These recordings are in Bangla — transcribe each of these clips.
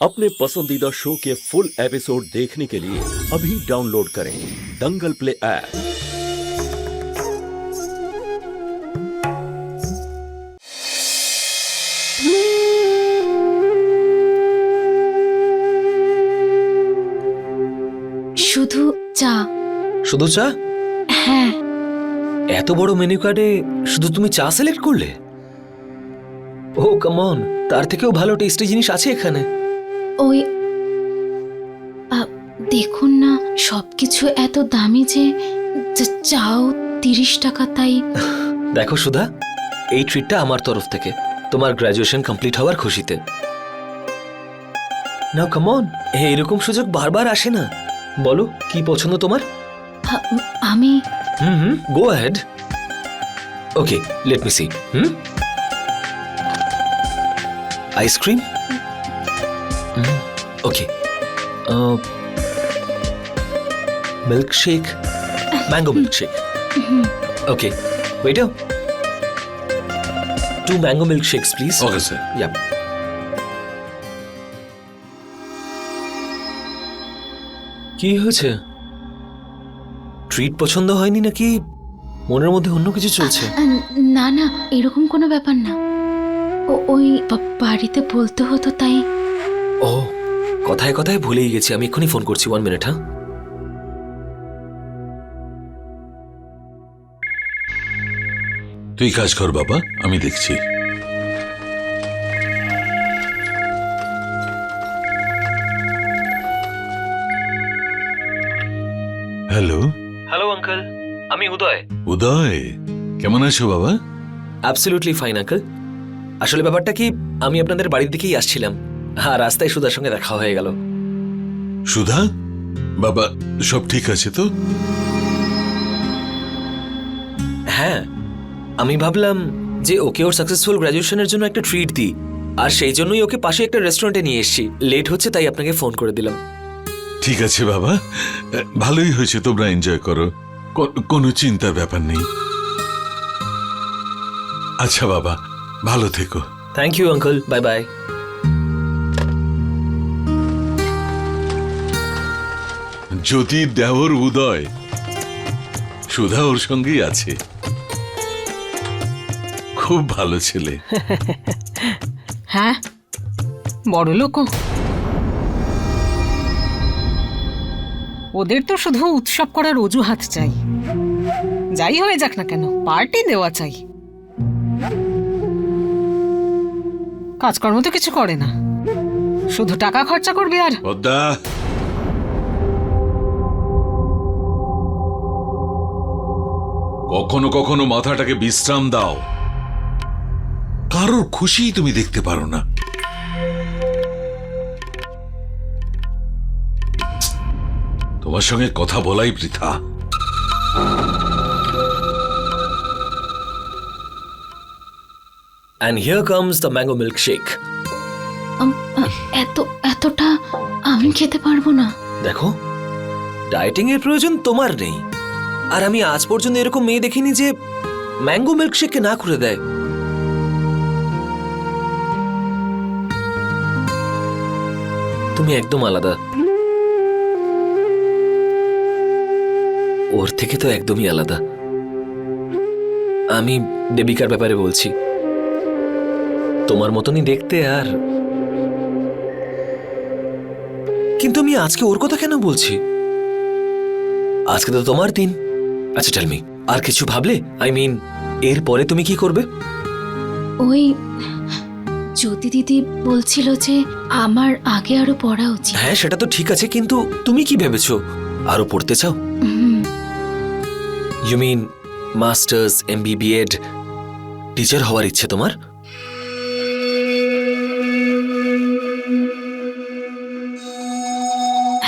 अपने पसंदीदा शो के फुल एपिसोड देखने के लिए अभी डाउनलोड करें दंगल प्ले ऐप। শুধু চা। শুধু চা? হ্যাঁ। এত বড় মেনু কার্ডে শুধু তুমি চা সিলেক্ট করলে? ও কাম অন, তার থেকেও ভালো টেস্টি জিনিস আছে এখানে। ওই দেখুন না, সবকিছু এত দামি যে চাও 30 টাকা। তাই দেখো সুধা, এই ট্রিটটা আমার তরফ থেকে তোমার গ্র্যাজুয়েশন কমপ্লিট হওয়ার খুশিতে। নাও কাম অন, এইরকম সুযোগ বারবার আসে না। বলো কি পছন্দ তোমার? আমি go ahead. Okay, let me see. Ice cream? Okay. Milkshake, mango milkshake. Okay, waiter, 2 mango milkshakes please. Okay sir. Yeah. কি হয়েছে? ট্রিট পছন্দ হয়নি নাকি মনের মধ্যে অন্য কিছু চলছে? না না, এরকম কোনো ব্যাপার না। ওই বাড়িতে বলতে হতো তাই। ও, কথায় কথায় ভুলেই গেছি, আমি এক্ষুনি ফোন করছি। 1 minute। হ্যাঁ, তুই কাজ কর বাবা, আমি দেখছি। হ্যালো। হ্যালো আঙ্কেল, আমি উদয়। উদয়, কেমন আছো বাবা? Absolutely fine uncle. আসলে ব্যাপারটা কি, আমি আপনাদের বাড়ির দিকেই আসছিলাম, আর রাস্তায় সুধার সঙ্গে দেখা হয়ে গেল। সুধা বাবা, সব ঠিক আছে তো? হ্যাঁ, আমি ভাবলাম যে ওকে ওর সাকসেসফুল গ্র্যাজুয়েশনের জন্য একটা ট্রিট দিই, আর সেই জন্যই ওকে পাশে একটা রেস্টুরেন্টে নিয়ে এসেছি। লেট হচ্ছে তাই আপনাকে ফোন করে দিলাম। ঠিক আছে বাবা, ভালোই হয়েছে, তোমরা এনজয় করো, কোনো চিন্তার ব্যাপার নেই। আচ্ছা বাবা, ভালো থেকো। Thank you uncle, bye bye. জ্যোতির দেওর উদয়, সুধা ওর সঙ্গেই আছে, খুব ভালো ছেলে। হ্যাঁ, বড় লোক। ওদের তো শুধু উৎসব করার অজুহাত চাই। যাই হয়ে যাক না কেন, পার্টি দেওয়া চাই। কাজকর্ম তো কিছু করে না, শুধু টাকা খরচা করবে। আর পদ্মা, কখনো কখনো মাথাটাকে বিশ্রাম দাও। কারোর খুশি তুমি দেখতে পারো না। তোমার সঙ্গে কথা বলাই বৃথা। And here comes the mango milkshake. এতটা আমি খেতে পারবো না। দেখো, ডায়েটিং এর প্রয়োজন তোমার নেই, আর আমি আজ পর্যন্ত এরকম মেয়ে দেখিনি যে ম্যাঙ্গো মিল্কশেককে না করে দেয়। তুমি একদম আলাদা, ওর থেকে তো একদমই আলাদা। আমি দেবিকার ব্যাপারে বলছি, তোমার মতনই দেখতে। আর কিন্তু আমি আজকে ওর কথা কেন বলছি? আজকে তো তোমার দিন। আচ্ছা টেল মি, আর কিছু ভাবলে? আই মিন, এর পরে তুমি কি করবে? ওই জ্যোতি দিদি বলছিল যে আমার আগে আরো পড়া উচিত। হ্যাঁ, সেটা তো ঠিক আছে, কিন্তু তুমি কি ভেবেছো? আরো পড়তে চাও? You mean masters, MBBEd, teacher হওয়ার ইচ্ছে তোমার?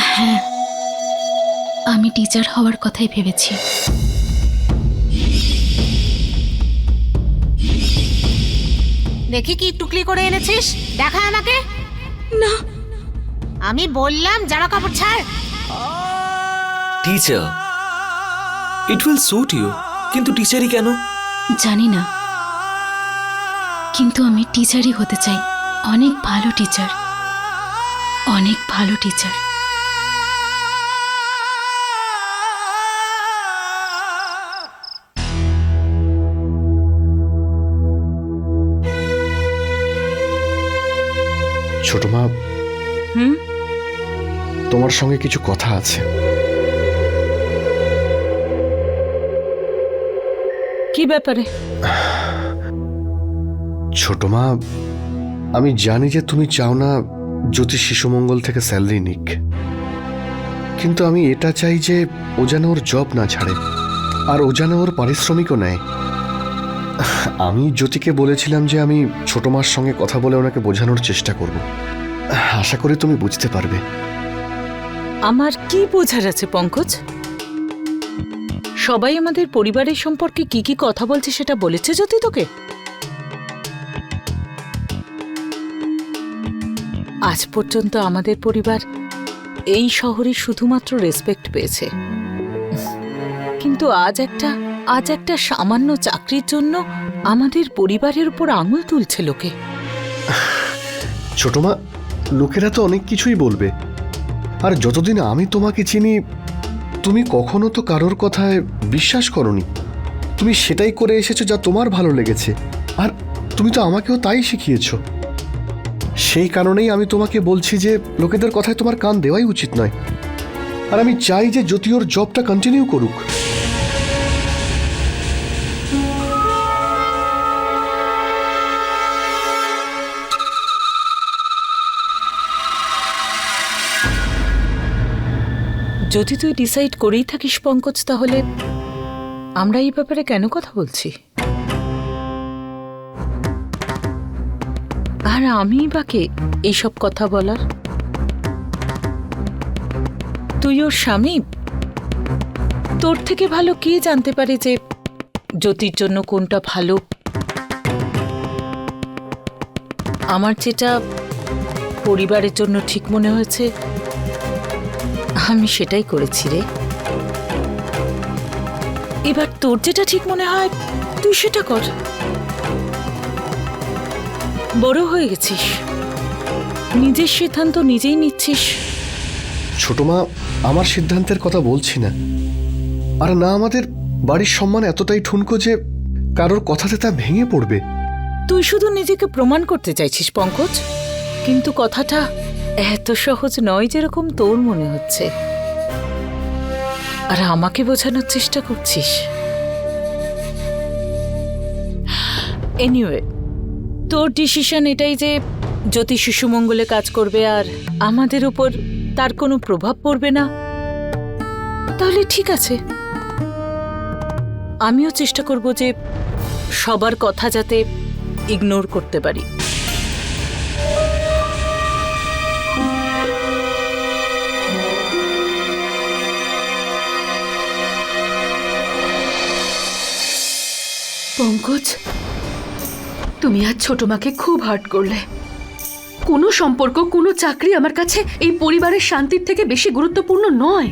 হ্যাঁ, আমি টিচার হওয়ার কথাই ভেবেছি। দেখি কি টুকলি করে এনেছিস, দেখা আমাকে। না, আমি বললাম জামা কাপড় ছাড়। Teacher, it will suit you, কিন্তু টিচারই কেন? জানি না, কিন্তু আমি টিচারই হতে চাই, অনেক ভালো টিচার। অনেক ভালো টিচার। ছোট মা, হুম? তোমার সঙ্গে কিছু কথা আছে। কি ব্যাপারে? ছোট মা, আমি জানি যে তুমি চাও না জ্যোতি শিশুমঙ্গল থেকে স্যালারি নিক, কিন্তু আমি এটা চাই যে ও যেন ওর জব না ছাড়ে, আর ও যেন ওর পারিশ্রমিকও নেয়। আমি জ্যোতিকে বলেছিলাম যে আমি ছোট মার সঙ্গে কথা বলে ওনাকে বোঝানোর চেষ্টা করব। আশা করি তুমি বুঝতে পারবে। আমার কি বোঝার আছে পঙ্কজ? সবাই আমাদের পরিবারের সম্পর্কে কি কি কথা বলছে সেটা বলেছে জ্যোতি তোকে? আজ পর্যন্ত আমাদের পরিবার এই শহরে শুধুমাত্র রেসপেক্ট পেয়েছে, কিন্তু আজ একটা সামান্য চাকরির জন্য আমাদের পরিবারের উপর আঙুল তুলছে লোকে। ছোট মা, লোকেরা তো অনেক কিছুই বলবে, আর যতদিন আমি তোমাকে চিনি তুমি কখনো তো কারোর কথায় বিশ্বাস করনি। তুমি সেটাই করে এসেছো যা তোমার ভালো লেগেছে, আর তুমি তো আমাকেও তাই শিখিয়েছো। সেই কারণেই আমি তোমাকে বলছি যে লোকেদের কথায় তোমার কান দেওয়াই উচিত নয়, আর আমি চাই যে জ্যোতি ওর জবটা কন্টিনিউ করুক। যদি তুই ডিসাইড করেই থাকিস পঙ্কজ, তাহলে আমরা এই ব্যাপারে কেন কথা বলছি? আর আমি বাকে এইসব কথা বলার? তুই ওর স্বামী, তোর থেকে ভালো কে জানতে পারে যে জ্যোতির জন্য কোনটা ভালো। আমার যেটা পরিবারের জন্য ঠিক মনে হয়েছে আমি সেটাই করেছি রে। এবার তোর যেটা ঠিক মনে হয় তুই সেটা কর। বড় হয়ে গেছিস, নিজের সিদ্ধান্ত নিজেই নিচ্ছিস। ছোট মা, আমার সিদ্ধান্তের কথা বলছি না, আর না আমাদের বাড়ির সম্মান এতটাই ঠুনকো যে কারোর কথাতে তা ভেঙে পড়বে। তুই শুধু নিজেকে প্রমাণ করতে চাইছিস পঙ্কজ, কিন্তু কথাটা এত সহজ নয় যেরকম তোর মনে হচ্ছে, আর আমাকে বোঝানোর চেষ্টা করছিস। এনিওয়ে, তোর ডিসিশন এটাই যে জ্যোতি শিশুমঙ্গলে কাজ করবে আর আমাদের উপর তার কোনো প্রভাব পড়বে না, তাহলে ঠিক আছে। আমিও চেষ্টা করব যে সবার কথা যাতে ইগনোর করতে পারি। পঙ্কজ, তুমি আজ ছোট মাকে খুব হার্ট করলে। কোনো সম্পর্ক, কোনো চাকরি আমার কাছে এই পরিবারের শান্তির থেকে বেশি গুরুত্বপূর্ণ নয়।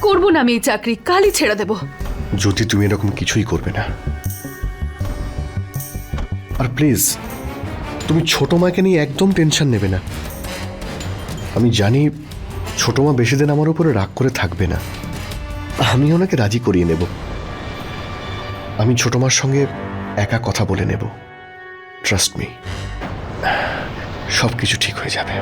করব না আমি এই চাকরি, কালই ছেড়ে দেব। যদি তুমি এরকম কিছুই করবে না, আর প্লিজ তুমি ছোট মাকে নিয়ে একদম টেনশন নেবে না। আমি জানি ছোট মা বেশি দিন আমার উপরে রাগ করে থাকবে না, আমি ওনাকে রাজি করিয়ে নেব। আমি ছোট মার সঙ্গে একা কথা বলে নেব। ট্রাস্ট মি, সব কিছু ঠিক হয়ে যাবে।